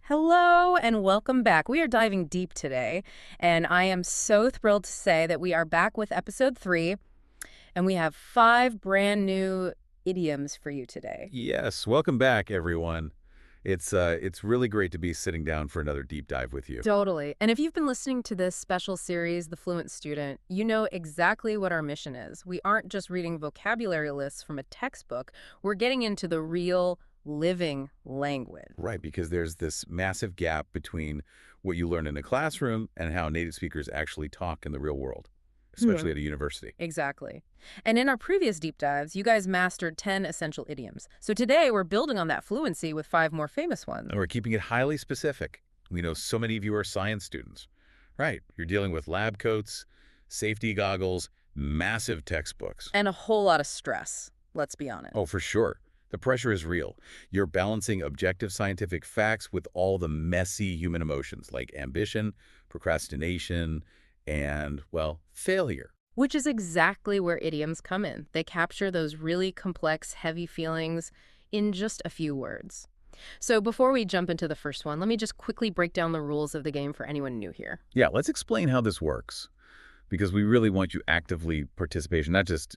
Hello and welcome back. We are diving deep today, and I am so thrilled to say that we are back with episode 3, and we have 5 brand new idioms for you today. Yes, welcome back, everyone. It's really great to be sitting down for another deep dive with you. Totally. And if you've been listening to this special series, The Fluent Student, you know exactly what our mission is. We aren't just reading vocabulary lists from a textbook, we're getting into the real, living language. Right, because there's this massive gap between what you learn in a classroom and how native speakers actually talk in the real world, especially at a university. Exactly. And in our previous deep dives, you guys mastered 10 essential idioms. So today we're building on that fluency with 5 more famous ones. And we're keeping it highly specific. We know so many of you are science students. Right, you're dealing with lab coats, safety goggles, massive textbooks. And a whole lot of stress, let's be honest. Oh, for sure. The pressure is real. You're balancing objective scientific facts with all the messy human emotions like ambition, procrastination, and, well, failure. Which is exactly where idioms come in. They capture those really complex, heavy feelings in just a few words. So before we jump into the first one, let me just quickly break down the rules of the game for anyone new here. Yeah, let's explain how this works, because we really want you actively participation, not just,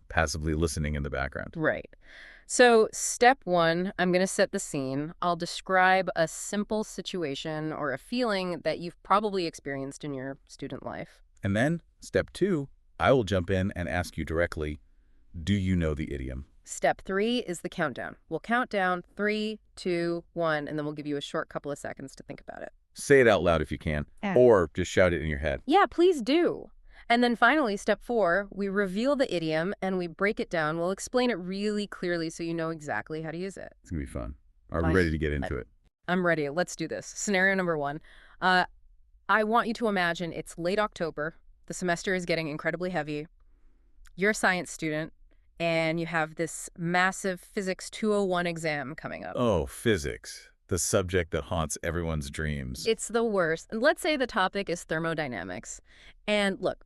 passively listening in the background. Right. So step 1, I'm going to set the scene. I'll describe a simple situation or a feeling that you've probably experienced in your student life. And then, step 2, I will jump in and ask you directly, do you know the idiom? Step 3 is the countdown. We'll count down 3, 2, 1, and then we'll give you a short couple of seconds to think about it. Say it out loud if you can, or just shout it in your head. Yeah, please do. And then finally, step 4, we reveal the idiom and we break it down. We'll explain it really clearly so you know exactly how to use it. It's going to be fun. Are we ready to get into it? I'm ready. Let's do this. Scenario number 1. I want you to imagine it's late October. The semester is getting incredibly heavy. You're a science student, and you have this massive Physics 201 exam coming up. Oh, physics. The subject that haunts everyone's dreams. It's the worst. And let's say the topic is thermodynamics. And look,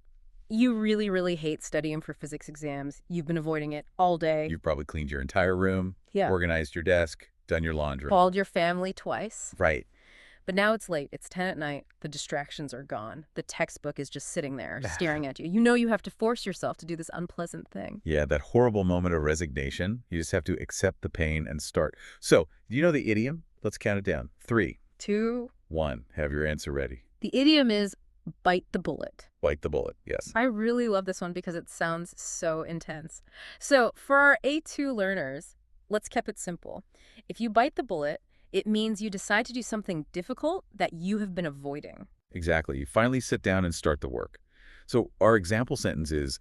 you really, really hate studying for physics exams. You've been avoiding it all day. You've probably cleaned your entire room, organized your desk, done your laundry. Called your family twice. Right. But now it's late. It's 10 at night. The distractions are gone. The textbook is just sitting there staring at you. You know you have to force yourself to do this unpleasant thing. Yeah, that horrible moment of resignation. You just have to accept the pain and start. So, do you know the idiom? Let's count it down. 3, 2, 1. Have your answer ready. The idiom is bite the bullet. Bite the bullet, yes. I really love this one because it sounds so intense. So for our A2 learners, let's keep it simple. If you bite the bullet, it means you decide to do something difficult that you have been avoiding. Exactly. You finally sit down and start the work. So our example sentence is,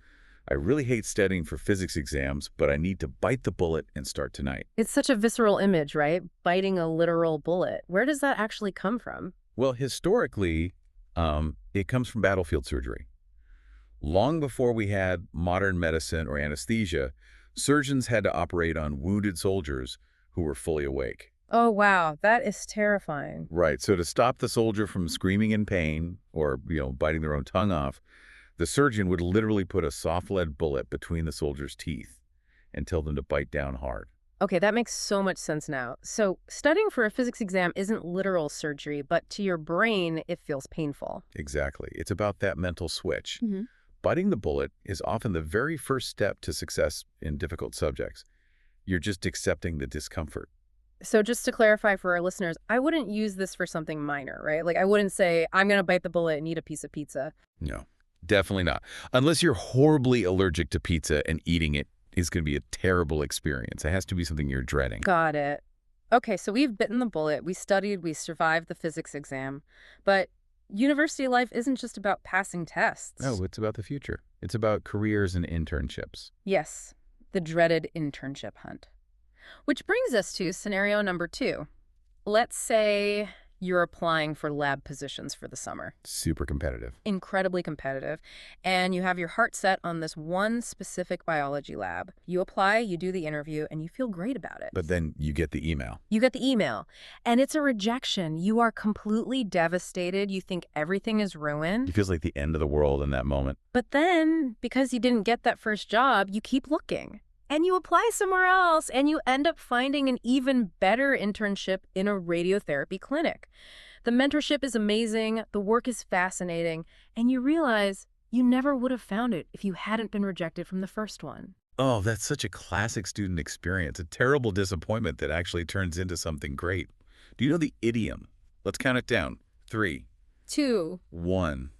I really hate studying for physics exams, but I need to bite the bullet and start tonight. It's such a visceral image, right? Biting a literal bullet. Where does that actually come from? Well, historically, it comes from battlefield surgery. Long before we had modern medicine or anesthesia, surgeons had to operate on wounded soldiers who were fully awake. Oh, wow. That is terrifying. Right. So to stop the soldier from screaming in pain or, biting their own tongue off, the surgeon would literally put a soft lead bullet between the soldier's teeth and tell them to bite down hard. Okay, that makes so much sense now. So studying for a physics exam isn't literal surgery, but to your brain, it feels painful. Exactly. It's about that mental switch. Biting the bullet is often the very first step to success in difficult subjects. You're just accepting the discomfort. So just to clarify for our listeners, I wouldn't use this for something minor, right? Like I wouldn't say, I'm going to bite the bullet and eat a piece of pizza. No, definitely not. Unless you're horribly allergic to pizza and eating it is going to be a terrible experience. It has to be something you're dreading. Got it. Okay, so we've bitten the bullet. We studied, we survived the physics exam. But university life isn't just about passing tests. No, it's about the future. It's about careers and internships. Yes, the dreaded internship hunt. Which brings us to scenario number 2. Let's say you're applying for lab positions for the summer. Super competitive. Incredibly competitive. And you have your heart set on this one specific biology lab. You apply, you do the interview, and you feel great about it. But then you get the email. You get the email, and it's a rejection. You are completely devastated. You think everything is ruined. It feels like the end of the world in that moment. But then, because you didn't get that first job, you keep looking. and you apply somewhere else, and you end up finding an even better internship in a radiotherapy clinic. The mentorship is amazing, the work is fascinating, and you realize you never would have found it if you hadn't been rejected from the first one. Oh, that's such a classic student experience, a terrible disappointment that actually turns into something great. Do you know the idiom? Let's count it down. 3, 2. 1.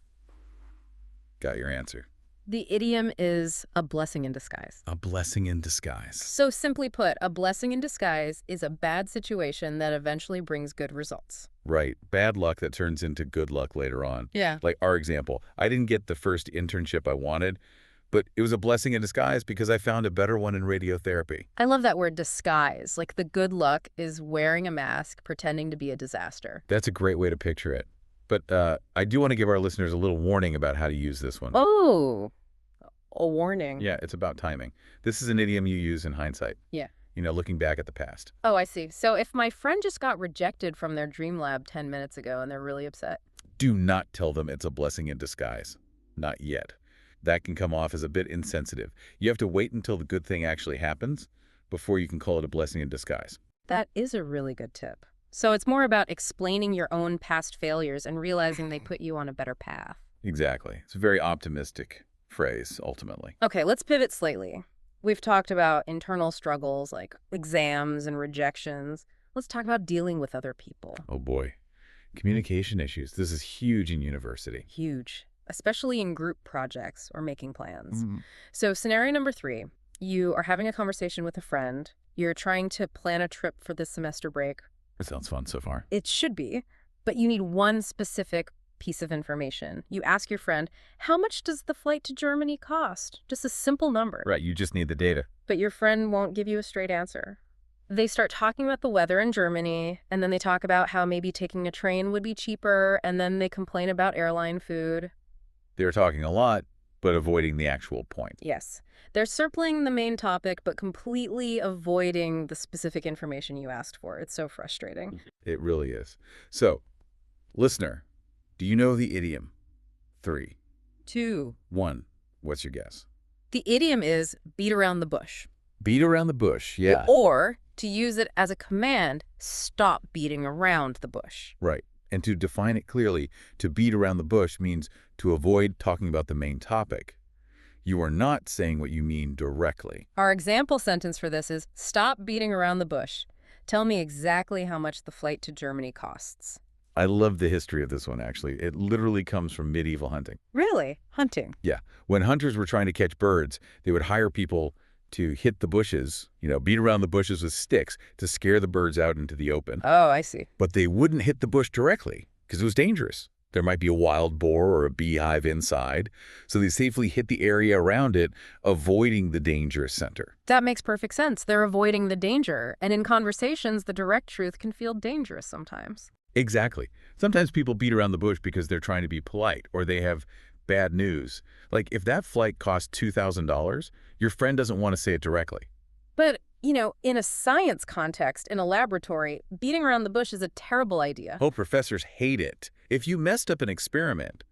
Got your answer. The idiom is a blessing in disguise. A blessing in disguise. So simply put, a blessing in disguise is a bad situation that eventually brings good results. Right. Bad luck that turns into good luck later on. Yeah. Like our example, I didn't get the first internship I wanted, but it was a blessing in disguise because I found a better one in radiotherapy. I love that word disguise. Like the good luck is wearing a mask, pretending to be a disaster. That's a great way to picture it. But I do want to give our listeners a little warning about how to use this one. Oh, a warning. Yeah, it's about timing. This is an idiom you use in hindsight. Yeah. Looking back at the past. Oh, I see. So if my friend just got rejected from their dream lab 10 minutes ago and they're really upset. Do not tell them it's a blessing in disguise. Not yet. That can come off as a bit insensitive. You have to wait until the good thing actually happens before you can call it a blessing in disguise. That is a really good tip. So it's more about explaining your own past failures and realizing they put you on a better path. Exactly. It's a very optimistic phrase, ultimately. Okay, let's pivot slightly. We've talked about internal struggles like exams and rejections. Let's talk about dealing with other people. Oh boy. Communication issues. This is huge in university. Huge, especially in group projects or making plans. Mm. So scenario number 3, you are having a conversation with a friend. You're trying to plan a trip for this semester break. It sounds fun so far. It should be, but you need one specific piece of information. You ask your friend, how much does the flight to Germany cost? Just a simple number. Right, you just need the data. But your friend won't give you a straight answer. They start talking about the weather in Germany, and then they talk about how maybe taking a train would be cheaper, and then they complain about airline food. They're talking a lot, but avoiding the actual point. Yes. They're circling the main topic, but completely avoiding the specific information you asked for. It's so frustrating. It really is. So, listener, do you know the idiom? 3, 2. 1. What's your guess? The idiom is beat around the bush. Beat around the bush, yeah. Or, to use it as a command, stop beating around the bush. Right. And to define it clearly, to beat around the bush means to avoid talking about the main topic. You are not saying what you mean directly. Our example sentence for this is, stop beating around the bush. Tell me exactly how much the flight to Germany costs. I love the history of this one, actually. It literally comes from medieval hunting. Really? Hunting? Yeah. When hunters were trying to catch birds, they would hire people to hit the bushes, beat around the bushes with sticks to scare the birds out into the open. Oh, I see. But they wouldn't hit the bush directly because it was dangerous. There might be a wild boar or a beehive inside, so they safely hit the area around it, avoiding the dangerous center. That makes perfect sense. They're avoiding the danger, and in conversations, the direct truth can feel dangerous sometimes. Exactly. Sometimes people beat around the bush because they're trying to be polite or they have bad news. Like if that flight costs $2,000, your friend doesn't want to say it directly. But, in a science context, in a laboratory, beating around the bush is a terrible idea. Oh, professors hate it. If you messed up an experiment,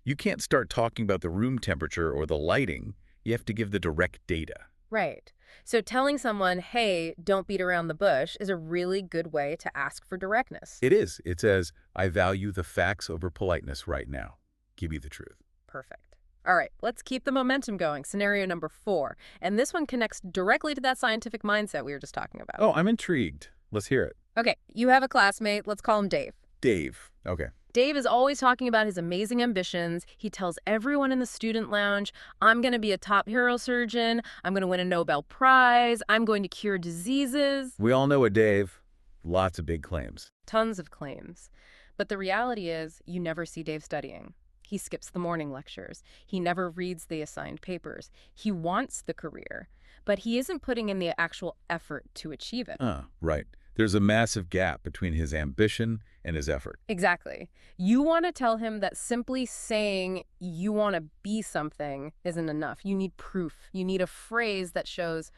you can't start talking about the room temperature or the lighting. You have to give the direct data. Right. So telling someone, hey, don't beat around the bush is a really good way to ask for directness. It is. It says, I value the facts over politeness right now. Give me the truth. Perfect. All right, let's keep the momentum going. Scenario number 4. And this one connects directly to that scientific mindset we were just talking about. Oh, I'm intrigued. Let's hear it. Okay, you have a classmate. Let's call him Dave. Dave. Okay. Dave is always talking about his amazing ambitions. He tells everyone in the student lounge, I'm going to be a top neurosurgeon. I'm going to win a Nobel Prize. I'm going to cure diseases. We all know a Dave. Lots of big claims. Tons of claims. But the reality is, you never see Dave studying. He skips the morning lectures. He never reads the assigned papers. He wants the career, but he isn't putting in the actual effort to achieve it. Right. There's a massive gap between his ambition and his effort. Exactly. You want to tell him that simply saying you want to be something isn't enough. You need proof. You need a phrase that shows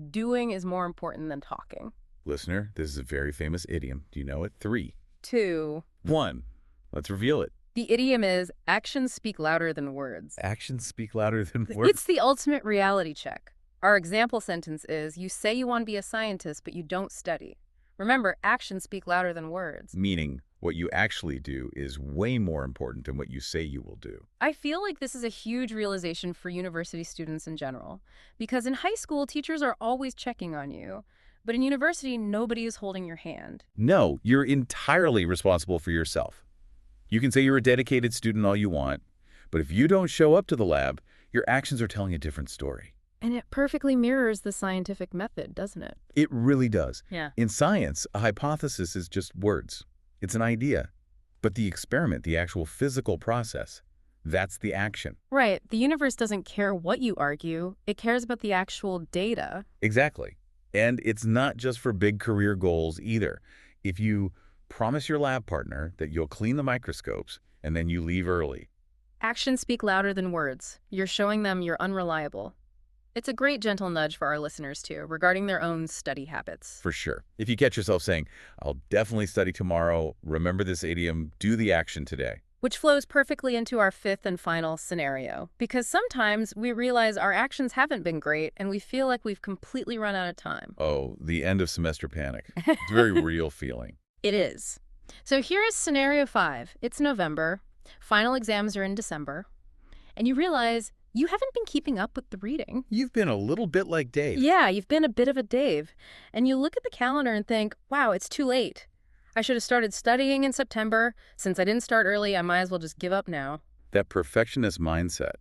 doing is more important than talking. Listener, this is a very famous idiom. Do you know it? 3, 2, 1. Let's reveal it. The idiom is actions speak louder than words. Actions speak louder than words. It's the ultimate reality check. Our example sentence is, you say you want to be a scientist, but you don't study. Remember, actions speak louder than words. Meaning, what you actually do is way more important than what you say you will do. I feel like this is a huge realization for university students in general, because in high school, teachers are always checking on you, but in university, nobody is holding your hand. No, you're entirely responsible for yourself. You can say you're a dedicated student all you want, but if you don't show up to the lab, your actions are telling a different story. And it perfectly mirrors the scientific method, doesn't it? It really does. Yeah. In science, a hypothesis is just words. It's an idea. But the experiment, the actual physical process, that's the action. Right. The universe doesn't care what you argue. It cares about the actual data. Exactly. And it's not just for big career goals either. If you promise your lab partner that you'll clean the microscopes and then you leave early. Actions speak louder than words. You're showing them you're unreliable. It's a great gentle nudge for our listeners, too, regarding their own study habits. For sure. If you catch yourself saying, I'll definitely study tomorrow, remember this idiom, do the action today. Which flows perfectly into our fifth and final scenario. Because sometimes we realize our actions haven't been great and we feel like we've completely run out of time. Oh, the end of semester panic. It's a very real feeling. It is. So here is scenario 5. It's November. Final exams are in December. And you realize you haven't been keeping up with the reading. You've been a little bit like Dave. Yeah, you've been a bit of a Dave. And you look at the calendar and think, wow, it's too late. I should have started studying in September. Since I didn't start early, I might as well just give up now. That perfectionist mindset.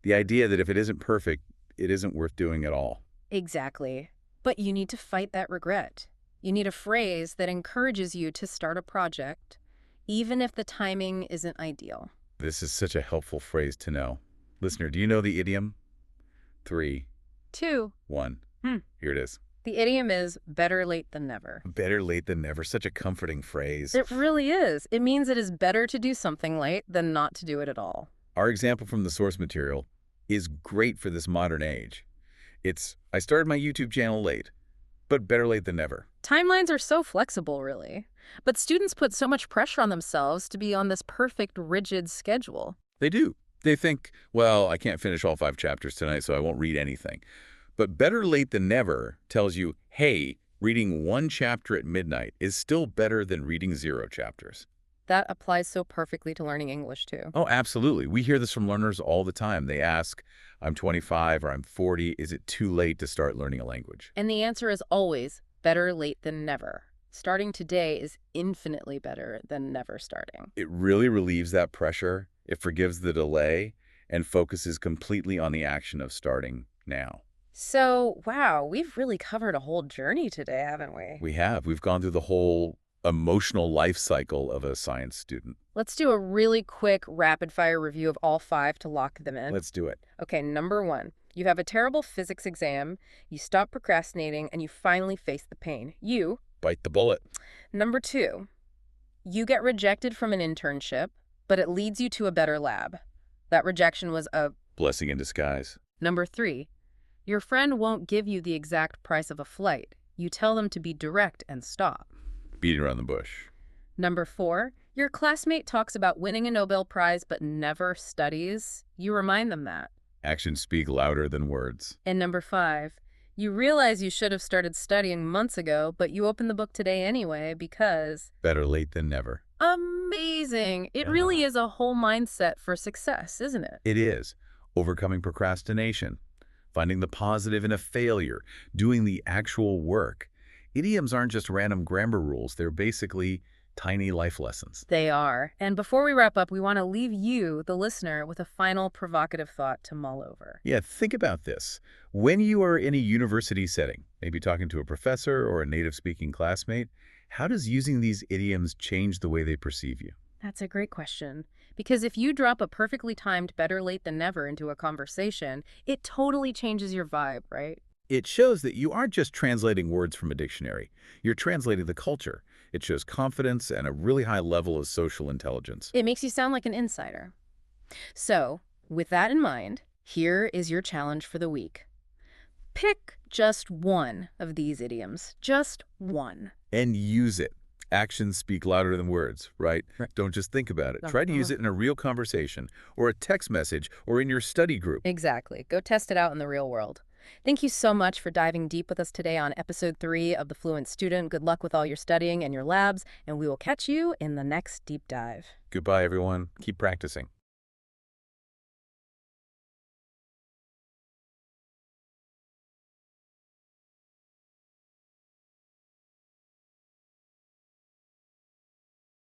The idea that if it isn't perfect, it isn't worth doing at all. Exactly. But you need to fight that regret. You need a phrase that encourages you to start a project, even if the timing isn't ideal. This is such a helpful phrase to know. Listener, do you know the idiom? 3, 2. 1. Here it is. The idiom is better late than never. Better late than never. Such a comforting phrase. It really is. It means it is better to do something late than not to do it at all. Our example from the source material is great for this modern age. It's, I started my YouTube channel late, but better late than never. Timelines are so flexible, really. But students put so much pressure on themselves to be on this perfect, rigid schedule. They do. They think, well, I can't finish all 5 chapters tonight, so I won't read anything. But better late than never tells you, hey, reading 1 chapter at midnight is still better than reading 0 chapters. That applies so perfectly to learning English, too. Oh, absolutely. We hear this from learners all the time. They ask, I'm 25 or I'm 40, is it too late to start learning a language? And the answer is always better late than never. Starting today is infinitely better than never starting. It really relieves that pressure. It forgives the delay and focuses completely on the action of starting now. So, wow, we've really covered a whole journey today, haven't we? We have. We've gone through the whole emotional life cycle of a science student. Let's do a really quick rapid-fire review of all 5 to lock them in. Let's do it. Okay, number 1. You have a terrible physics exam, you stop procrastinating, and you finally face the pain. You Bite the bullet. Number 2. You get rejected from an internship, but it leads you to a better lab. That rejection was a Blessing in disguise. Number 3. Your friend won't give you the exact price of a flight. You tell them to be direct and stop. Beating around the bush. Number 4. Your classmate talks about winning a Nobel Prize but never studies. You remind them that. Actions speak louder than words. And number 5. You realize you should have started studying months ago, but you open the book today anyway because... Better late than never. Amazing. It really is a whole mindset for success, isn't it? It is. Overcoming procrastination, finding the positive in a failure, doing the actual work. Idioms aren't just random grammar rules. They're basically tiny life lessons. They are. And before we wrap up, we want to leave you, the listener, with a final provocative thought to mull over. Yeah, think about this. When you are in a university setting, maybe talking to a professor or a native-speaking classmate, how does using these idioms change the way they perceive you? That's a great question. Because if you drop a perfectly timed better late than never into a conversation, it totally changes your vibe, right? It shows that you aren't just translating words from a dictionary. You're translating the culture. It shows confidence and a really high level of social intelligence. It makes you sound like an insider. So, with that in mind, here is your challenge for the week. Pick just one of these idioms. Just one. And use it. Actions speak louder than words, right? Don't just think about it. Try to use it in a real conversation or a text message or in your study group. Exactly. Go test it out in the real world. Thank you so much for diving deep with us today on episode 3 of The Fluent Student. Good luck with all your studying and your labs, and we will catch you in the next deep dive. Goodbye, everyone. Keep practicing.